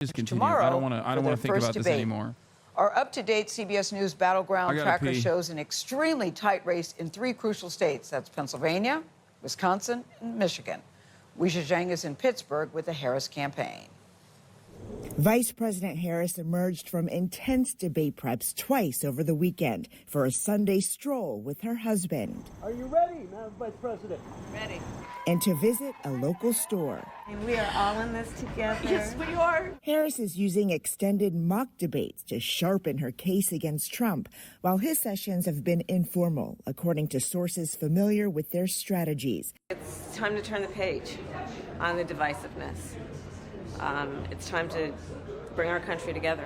Just continue. Tomorrow, I don't want to think about this anymore. Our up-to-date CBS News Battleground Tracker shows an extremely tight race in 3 crucial states. That's Pennsylvania, Wisconsin, and Michigan. Weijia Zhang is in Pittsburgh with the Harris campaign. Vice President Harris emerged from intense debate preps twice over the weekend for a Sunday stroll with her husband. Are you ready, Madam Vice President? Ready. And to visit a local store. And we are all in this together. Yes, we are. Harris is using extended mock debates to sharpen her case against Trump, while his sessions have been informal, according to sources familiar with their strategies. It's time to turn the page on the divisiveness. It's time to bring our country together.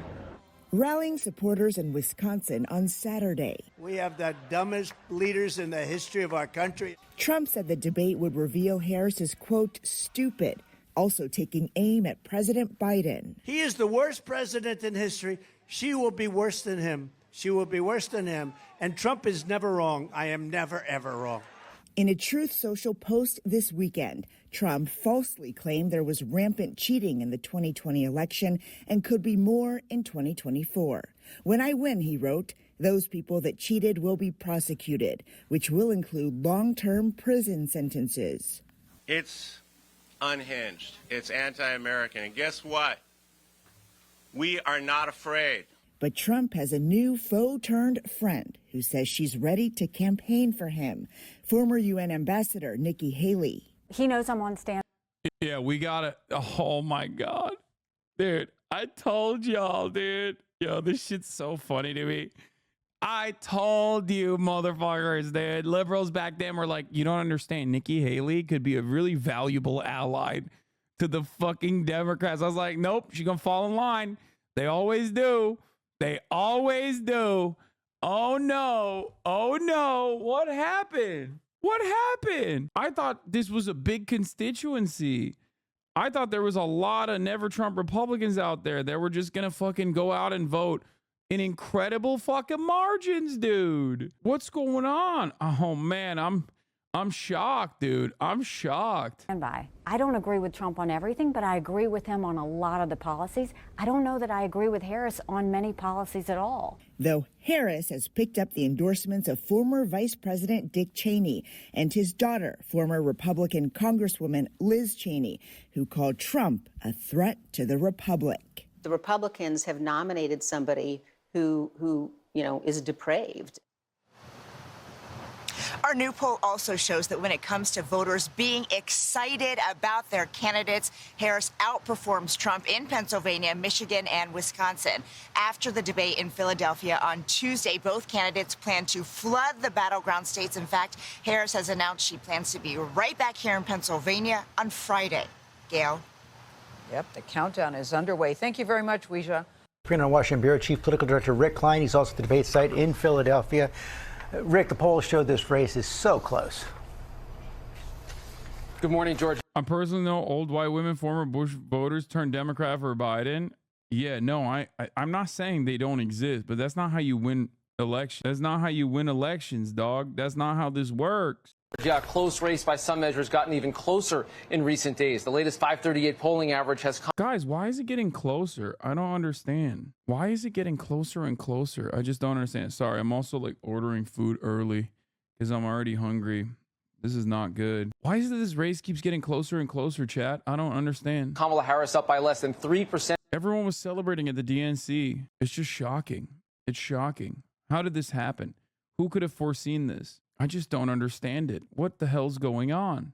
Rallying supporters in Wisconsin on Saturday. We have the dumbest leaders in the history of our country. Trump said the debate would reveal Harris is, quote, stupid, also taking aim at President Biden. He is the worst president in history. She will be worse than him. She will be worse than him. And Trump is never wrong. I am never, ever wrong. In a Truth Social post this weekend, Trump falsely claimed there was rampant cheating in the 2020 election and could be more in 2024. When I win, he wrote, those people that cheated will be prosecuted, which will include long-term prison sentences. It's unhinged. It's anti-American. And guess what? We are not afraid. But Trump has a new faux-turned friend who says she's ready to campaign for him. Former UN Ambassador Nikki Haley. He knows I'm on stand. Yeah, we got it. Oh, my God. Dude, I told y'all, dude. Yo, this shit's so funny to me. I told you, motherfuckers, dude. Liberals back then were like, you don't understand. Nikki Haley could be a really valuable ally to the fucking Democrats. I was like, nope, she's going to fall in line. They always do. They always do. Oh, no. Oh, no. What happened? What happened? I thought this was a big constituency. I thought there was a lot of Never Trump Republicans out there that were just going to fucking go out and vote in incredible fucking margins, dude. What's going on? Oh, man, I'm shocked, dude. I'm shocked. And I don't agree with Trump on everything, but I agree with him on a lot of the policies. I don't know that I agree with Harris on many policies at all. Though Harris has picked up the endorsements of former Vice President Dick Cheney and his daughter, former Republican Congresswoman Liz Cheney, who called Trump a threat to the Republic. The Republicans have nominated somebody who is depraved. Our new poll also shows that when it comes to voters being excited about their candidates, Harris outperforms Trump in Pennsylvania, Michigan, and Wisconsin. After the debate in Philadelphia on Tuesday, both candidates plan to flood the battleground states. In fact, Harris has announced she plans to be right back here in Pennsylvania on Friday. Gail? Yep, the countdown is underway. Thank you very much, Weijia. Washington Bureau Chief Political Director Rick Klein. He's also at the debate site in Philadelphia. Rick, the polls showed this race is so close. Good morning, George. I personally know old white women, former Bush voters turned Democrat for Biden. Yeah, no, I'm not saying they don't exist, but that's not how you win elections. That's not how you win elections, dog. That's not how this works. Yeah, close race by some measures, gotten even closer in recent days. The latest 538 polling average has come. Guys, why is it getting closer? I don't understand. Why is it getting closer and closer? I just don't understand. Sorry, I'm also like ordering food early because I'm already hungry. This is not good. Why is it this race keeps getting closer and closer, chat? I don't understand. Kamala Harris up by less than 3%. Everyone was celebrating at the DNC. It's just shocking. It's shocking. How did this happen? Who could have foreseen this? I just don't understand it. What the hell's going on?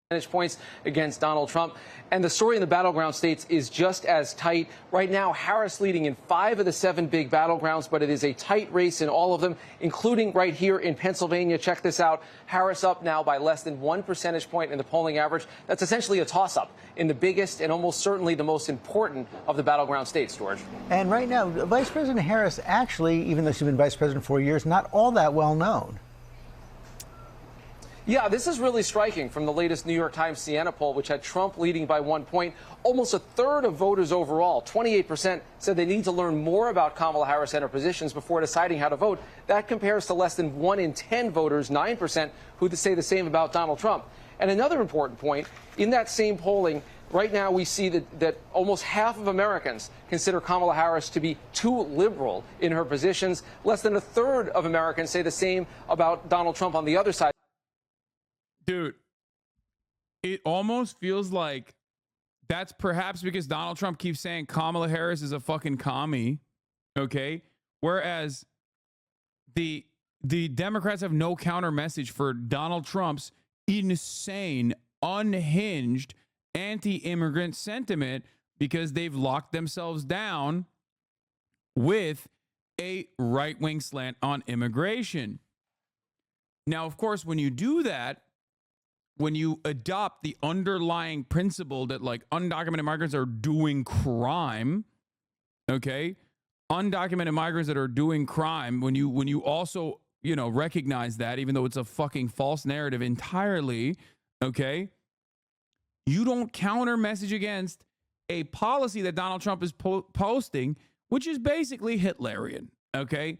Percentage points against Donald Trump. And the story in the battleground states is just as tight. Right now, Harris leading in 5 of the 7 big battlegrounds, but it is a tight race in all of them, including right here in Pennsylvania. Check this out. Harris up now by less than 1 percentage point in the polling average. That's essentially a toss-up in the biggest and almost certainly the most important of the battleground states, George. And right now, Vice President Harris actually, even though she's been vice president for 4 years, not all that well known. Yeah, this is really striking from the latest New York Times Siena poll, which had Trump leading by 1 point. Almost a third of voters overall, 28%, said they need to learn more about Kamala Harris and her positions before deciding how to vote. That compares to less than 1 in 10 voters, 9%, who say the same about Donald Trump. And another important point, in that same polling, Right now, we see that almost half of Americans consider Kamala Harris to be too liberal in her positions. Less than a third of Americans say the same about Donald Trump on the other side. Dude, it almost feels like that's perhaps because Donald Trump keeps saying Kamala Harris is a fucking commie, okay? Whereas the Democrats have no counter message for Donald Trump's insane, unhinged, anti-immigrant sentiment because they've locked themselves down with a right-wing slant on immigration. Now, of course, when you do that, when you adopt the underlying principle that like undocumented migrants are doing crime, okay? Undocumented migrants that are doing crime, when you also, you know, recognize that, even though it's a fucking false narrative entirely, okay? You don't counter message against a policy that Donald Trump is posting, which is basically Hitlerian, okay?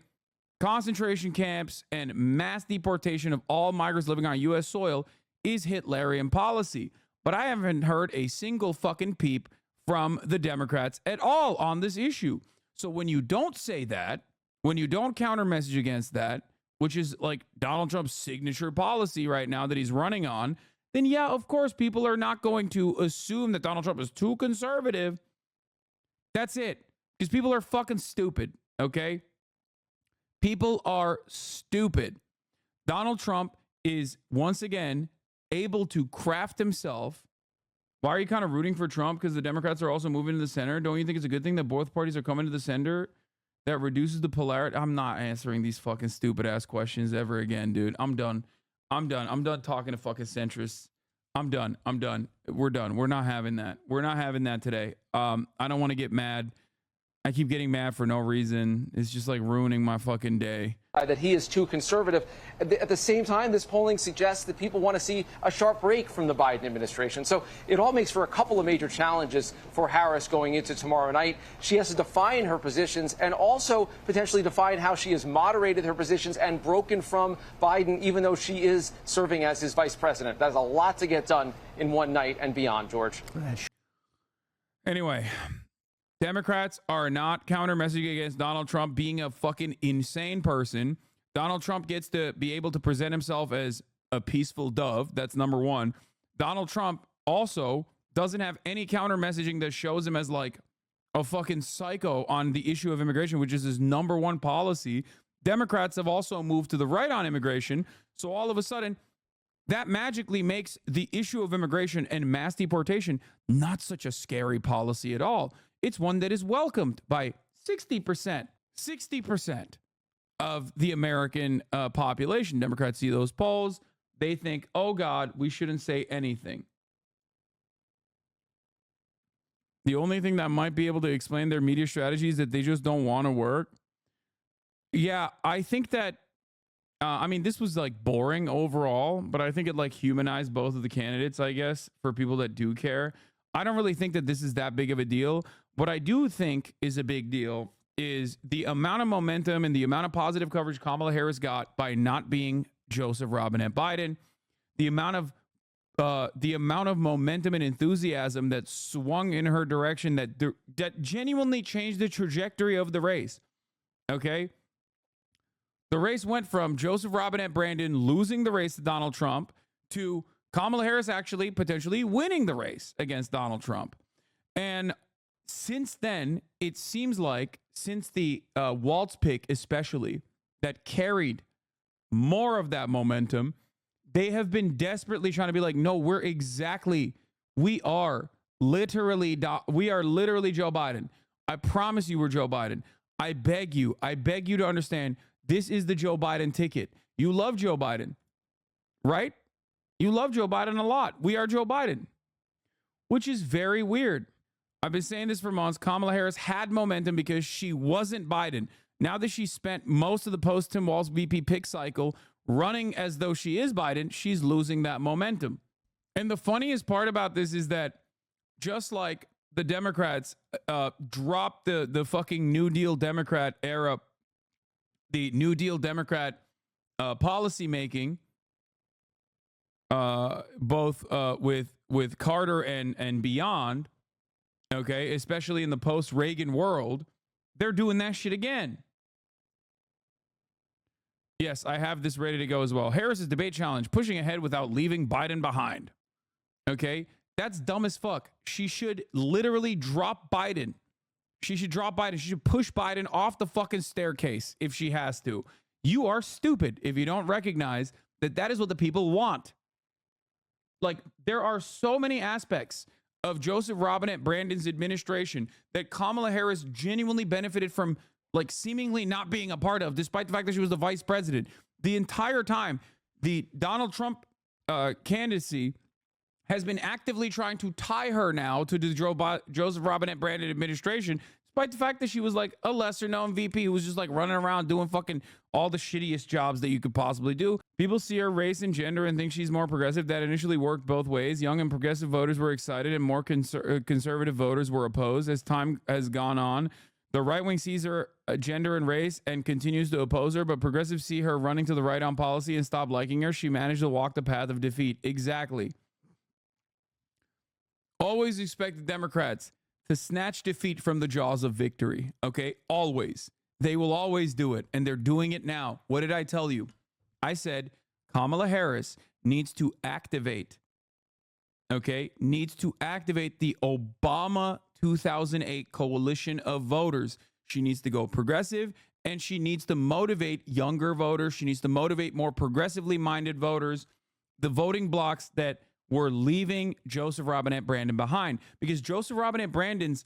Concentration camps and mass deportation of all migrants living on U.S. soil is Hitlerian policy. But I haven't heard a single fucking peep from the Democrats at all on this issue. So when you don't say that, when you don't counter message against that, which is like Donald Trump's signature policy right now that he's running on, then yeah, of course, people are not going to assume that Donald Trump is too conservative. That's it. Because people are fucking stupid, okay? People are stupid. Donald Trump is, once again, able to craft himself. Why are you kind of rooting for Trump? Because the Democrats are also moving to the center. Don't you think it's a good thing that both parties are coming to the center? That reduces the polarity. I'm not answering these fucking stupid ass questions ever again, dude. I'm done. I'm done talking to fucking centrists. I'm done. We're done. We're not having that. We're not having that today. I don't want to get mad. I keep getting mad for no reason. It's just like ruining my fucking day. That he is too conservative. At the same time, this polling suggests that people want to see a sharp break from the Biden administration. So it all makes for a couple of major challenges for Harris going into tomorrow night. She has to define her positions and also potentially define how she has moderated her positions and broken from Biden, even though she is serving as his vice president. That's a lot to get done in one night and beyond, George. Anyway, Democrats are not counter messaging against Donald Trump being a fucking insane person. Donald Trump gets to be able to present himself as a peaceful dove. That's number one. Donald Trump also doesn't have any counter messaging that shows him as like a fucking psycho on the issue of immigration, which is his number one policy. Democrats have also moved to the right on immigration. So all of a sudden, that magically makes the issue of immigration and mass deportation not such a scary policy at all. It's one that is welcomed by 60% of the American population. Democrats see those polls. They think, oh, God, we shouldn't say anything. The only thing that might be able to explain their media strategy is that they just don't want to work. Yeah, I think that, I mean, this was like boring overall, but I think it like humanized both of the candidates, I guess, for people that do care. I don't really think that this is that big of a deal. What I do think is a big deal is the amount of momentum and the amount of positive coverage Kamala Harris got by not being Joseph Robinette Biden, the amount of momentum and enthusiasm that swung in her direction that genuinely changed the trajectory of the race. Okay? The race went from Joseph Robinette Brandon losing the race to Donald Trump to Kamala Harris actually potentially winning the race against Donald Trump. And since then, it seems like since the Waltz pick especially that carried more of that momentum, they have been desperately trying to be like, no, we are literally Joe Biden. I promise you we're Joe Biden. I beg you to understand this is the Joe Biden ticket. You love Joe Biden, right? You love Joe Biden a lot. We are Joe Biden, which is very weird. I've been saying this for months. Kamala Harris had momentum because she wasn't Biden. Now that she spent most of the post-Tim Walz VP pick cycle running as though she is Biden, she's losing that momentum. And the funniest part about this is that just like the Democrats dropped the fucking New Deal Democrat era, the New Deal Democrat policy making, both with Carter and beyond, okay, especially in the post-Reagan world, they're doing that shit again. Yes, I have this ready to go as well. Harris's debate challenge, pushing ahead without leaving Biden behind. Okay, that's dumb as fuck. She should literally drop Biden. She should drop Biden. She should push Biden off the fucking staircase if she has to. You are stupid if you don't recognize that that is what the people want. Like, there are so many aspects of Joseph Robinette Brandon's administration that Kamala Harris genuinely benefited from, like, seemingly not being a part of, despite the fact that she was the vice president. The entire time, the Donald Trump candidacy has been actively trying to tie her now to the Joseph Robinette Brandon administration, despite the fact that she was like a lesser known VP who was just like running around doing fucking all the shittiest jobs that you could possibly do. People see her race and gender and think she's more progressive. That initially worked both ways. Young and progressive voters were excited and more conservative voters were opposed. As time has gone on, the right wing sees her gender and race and continues to oppose her, but progressives see her running to the right on policy and stop liking her. She managed to walk the path of defeat. Exactly. Always expect the Democrats to snatch defeat from the jaws of victory. Okay? Always. They will always do it. And they're doing it now. What did I tell you? I said Kamala Harris needs to activate. Okay? Needs to activate the Obama 2008 coalition of voters. She needs to go progressive and she needs to motivate younger voters. She needs to motivate more progressively minded voters. The voting blocks that were leaving Joseph Robinette Brandon behind, because Joseph Robinette Brandon's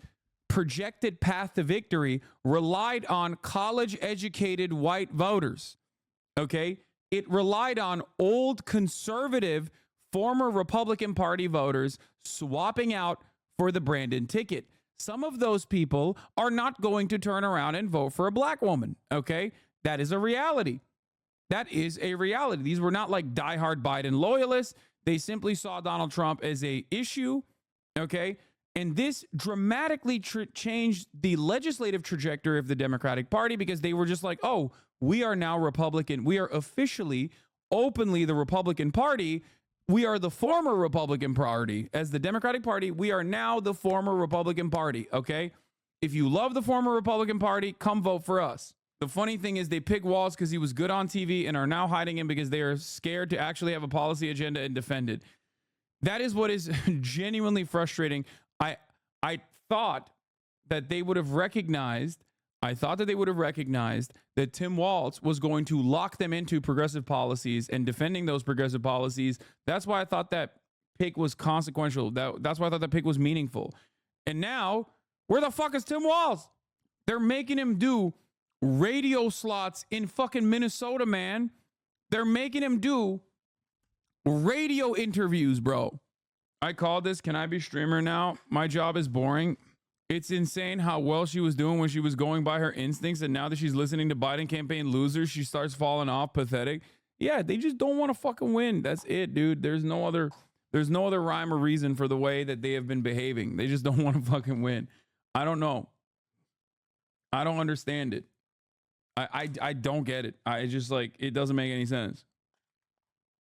projected path to victory relied on college-educated white voters, okay? It relied on old conservative former Republican Party voters swapping out for the Brandon ticket. Some of those people are not going to turn around and vote for a black woman, okay? That is a reality. That is a reality. These were not like diehard Biden loyalists. They simply saw Donald Trump as a issue, okay? And this dramatically changed the legislative trajectory of the Democratic Party because they were just like, oh, we are now Republican. We are officially, openly the Republican Party. We are the former Republican Party. As the Democratic Party, we are now the former Republican Party, okay? If you love the former Republican Party, come vote for us. The funny thing is they pick Walz because he was good on TV and are now hiding him because they are scared to actually have a policy agenda and defend it. That is what is genuinely frustrating. I thought that they would have recognized, that Tim Walz was going to lock them into progressive policies and defending those progressive policies. That's why I thought that pick was consequential. That's why I thought that pick was meaningful. And now, where the fuck is Tim Walz? They're making him do radio slots in fucking Minnesota, man. They're making him do radio interviews, bro. I called this. Can I be streamer now? My job is boring. It's insane how well she was doing when she was going by her instincts, and now that she's listening to Biden campaign losers, she starts falling off. Pathetic. Yeah, they just don't want to fucking win. That's it, dude. There's no other rhyme or reason for the way that they have been behaving. They just don't want to fucking win. I don't know. I don't understand it. I don't get it. I just, like, it doesn't make any sense.